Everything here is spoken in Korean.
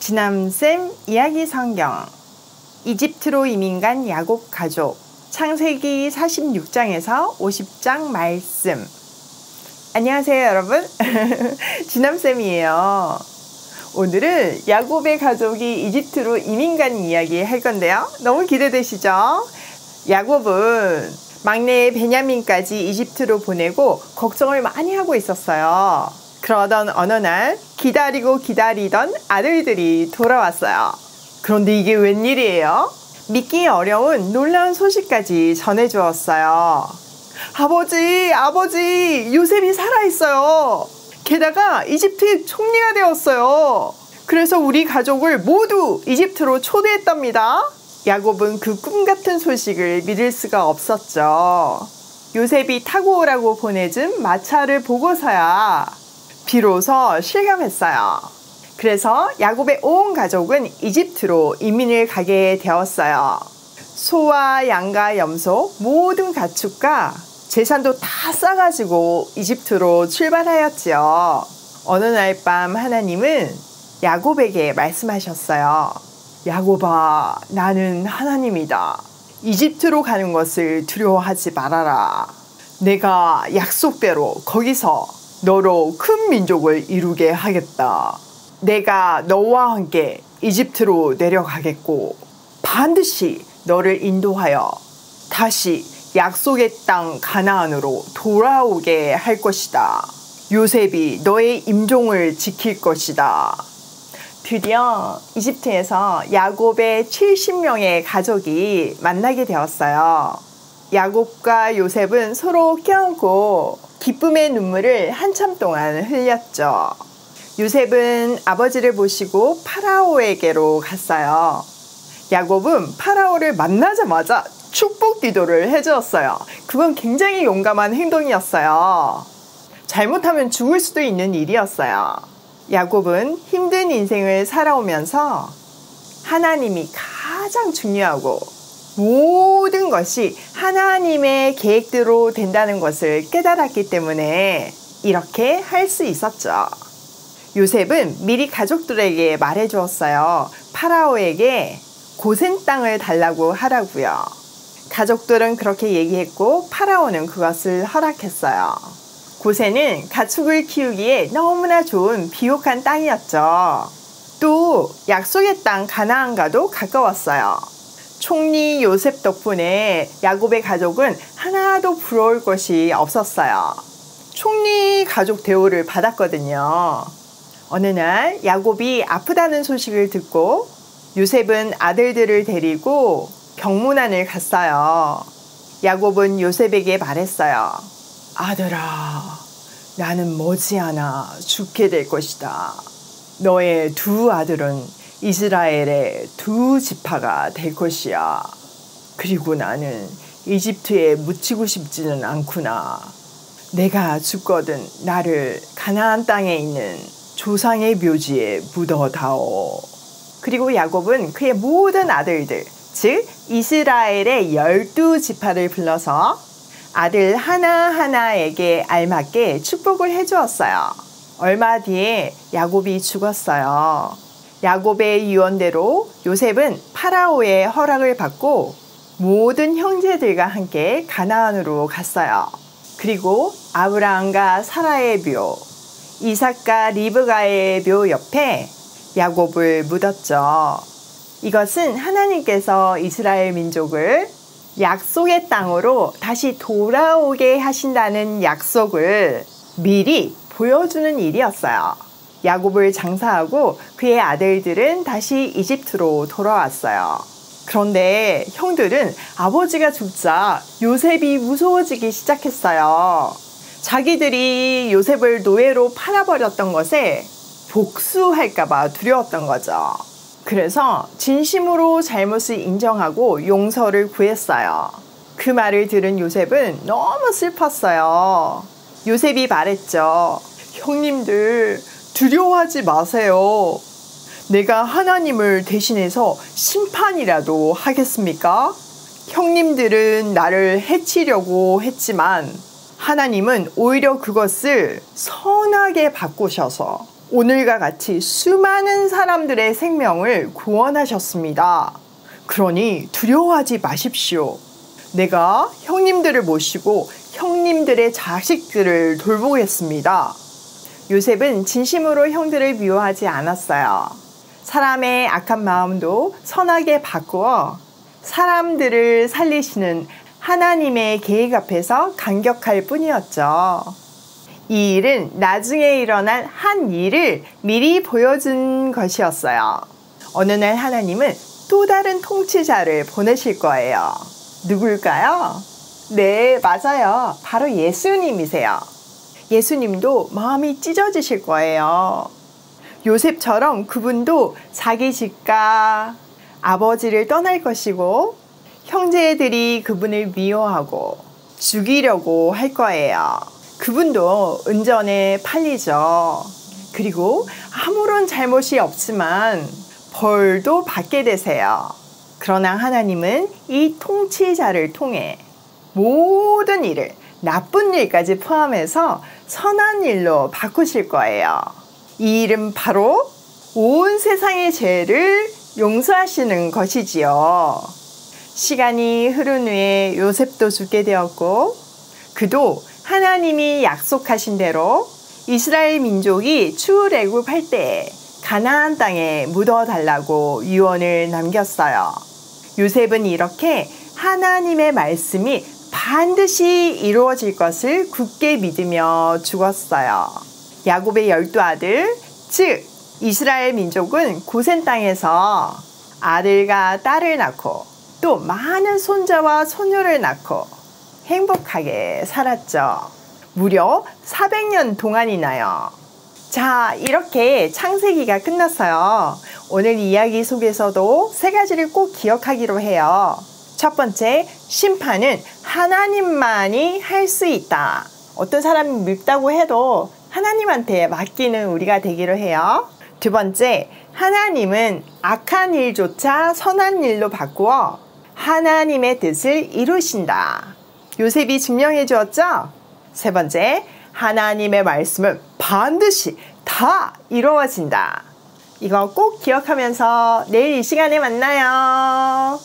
지남쌤 이야기 성경 이집트로 이민 간 야곱 가족 창세기 46장에서 50장 말씀. 안녕하세요 여러분. 지남쌤이에요. 오늘은 야곱의 가족이 이집트로 이민 간 이야기 할 건데요. 너무 기대되시죠? 야곱은 막내 베냐민까지 이집트로 보내고 걱정을 많이 하고 있었어요. 그러던 어느 날 기다리던 아들들이 돌아왔어요. 그런데 이게 웬일이에요? 믿기 어려운 놀라운 소식까지 전해주었어요. 아버지, 요셉이 살아있어요. 게다가 이집트 총리가 되었어요. 그래서 우리 가족을 모두 이집트로 초대했답니다. 야곱은 그 꿈같은 소식을 믿을 수가 없었죠. 요셉이 타고 오라고 보내준 마차를 보고서야 비로소 실감했어요. 그래서 야곱의 온 가족은 이집트로 이민을 가게 되었어요. 소와 양과 염소, 모든 가축과 재산도 다 싸가지고 이집트로 출발하였지요. 어느 날 밤 하나님은 야곱에게 말씀하셨어요. 야곱아, 나는 하나님이다. 이집트로 가는 것을 두려워하지 말아라. 내가 약속대로 거기서 너로 큰 민족을 이루게 하겠다. 내가 너와 함께 이집트로 내려가겠고 반드시 너를 인도하여 다시 약속의 땅 가나안으로 돌아오게 할 것이다. 요셉이 너의 임종을 지킬 것이다. 드디어 이집트에서 야곱의 70명의 가족이 만나게 되었어요. 야곱과 요셉은 서로 껴안고 기쁨의 눈물을 한참 동안 흘렸죠. 요셉은 아버지를 모시고 파라오에게로 갔어요. 야곱은 파라오를 만나자마자 축복 기도를 해주었어요. 그건 굉장히 용감한 행동이었어요. 잘못하면 죽을 수도 있는 일이었어요. 야곱은 힘든 인생을 살아오면서 하나님이 가장 중요하고 모든 것이 하나님의 계획대로 된다는 것을 깨달았기 때문에 이렇게 할 수 있었죠. 요셉은 미리 가족들에게 말해주었어요. 파라오에게 고센 땅을 달라고 하라고요. 가족들은 그렇게 얘기했고 파라오는 그것을 허락했어요. 고센은 가축을 키우기에 너무나 좋은 비옥한 땅이었죠. 또 약속의 땅 가나안과도 가까웠어요. 총리 요셉 덕분에 야곱의 가족은 하나도 부러울 것이 없었어요. 총리 가족 대우를 받았거든요. 어느 날 야곱이 아프다는 소식을 듣고 요셉은 아들들을 데리고 병문안을 갔어요. 야곱은 요셉에게 말했어요. 아들아, 나는 머지않아 죽게 될 것이다. 너의 두 아들은 이스라엘의 두 지파가 될 것이야. 그리고 나는 이집트에 묻히고 싶지는 않구나. 내가 죽거든 나를 가나안 땅에 있는 조상의 묘지에 묻어다오. 그리고 야곱은 그의 모든 아들들, 즉 이스라엘의 12지파를 불러서 아들 하나하나에게 알맞게 축복을 해주었어요. 얼마 뒤에 야곱이 죽었어요. 야곱의 유언대로 요셉은 파라오의 허락을 받고 모든 형제들과 함께 가나안으로 갔어요. 그리고 아브라함과 사라의 묘, 이삭과 리브가의 묘 옆에 야곱을 묻었죠. 이것은 하나님께서 이스라엘 민족을 약속의 땅으로 다시 돌아오게 하신다는 약속을 미리 보여주는 일이었어요. 야곱을 장사하고 그의 아들들은 다시 이집트로 돌아왔어요. 그런데 형들은 아버지가 죽자 요셉이 무서워지기 시작했어요. 자기들이 요셉을 노예로 팔아버렸던 것에 복수할까봐 두려웠던 거죠. 그래서 진심으로 잘못을 인정하고 용서를 구했어요. 그 말을 들은 요셉은 너무 슬펐어요. 요셉이 말했죠. 형님들, 두려워하지 마세요. 내가 하나님을 대신해서 심판이라도 하겠습니까? 형님들은 나를 해치려고 했지만 하나님은 오히려 그것을 선하게 바꾸셔서 오늘과 같이 수많은 사람들의 생명을 구원하셨습니다. 그러니 두려워하지 마십시오. 내가 형님들을 모시고 형님들의 자식들을 돌보겠습니다. 요셉은 진심으로 형들을 미워하지 않았어요. 사람의 악한 마음도 선하게 바꾸어 사람들을 살리시는 하나님의 계획 앞에서 감격할 뿐이었죠. 이 일은 나중에 일어날 한 일을 미리 보여준 것이었어요. 어느 날 하나님은 또 다른 통치자를 보내실 거예요. 누굴까요? 네, 맞아요. 바로 예수님이세요. 예수님도 마음이 찢어지실 거예요. 요셉처럼 그분도 자기 집과 아버지를 떠날 것이고 형제들이 그분을 미워하고 죽이려고 할 거예요. 그분도 은전에 팔리죠. 그리고 아무런 잘못이 없지만 벌도 받게 되세요. 그러나 하나님은 이 통치자를 통해 모든 일을 나쁜 일까지 포함해서 선한 일로 바꾸실 거예요. 이 일은 바로 온 세상의 죄를 용서하시는 것이지요. 시간이 흐른 후에 요셉도 죽게 되었고 그도 하나님이 약속하신 대로 이스라엘 민족이 출애굽할 때 가나안 땅에 묻어달라고 유언을 남겼어요. 요셉은 이렇게 하나님의 말씀이 반드시 이루어질 것을 굳게 믿으며 죽었어요. 야곱의 12아들, 즉 이스라엘 민족은 고센 땅에서 아들과 딸을 낳고 또 많은 손자와 손녀를 낳고 행복하게 살았죠. 무려 400년 동안이나요. 자, 이렇게 창세기가 끝났어요. 오늘 이야기 속에서도 3가지를 꼭 기억하기로 해요. 첫 번째, 심판은 하나님만이 할 수 있다. 어떤 사람이 밉다고 해도 하나님한테 맡기는 우리가 되기로 해요. 두 번째, 하나님은 악한 일조차 선한 일로 바꾸어 하나님의 뜻을 이루신다. 요셉이 증명해 주었죠? 세 번째, 하나님의 말씀은 반드시 다 이루어진다. 이거 꼭 기억하면서 내일 이 시간에 만나요.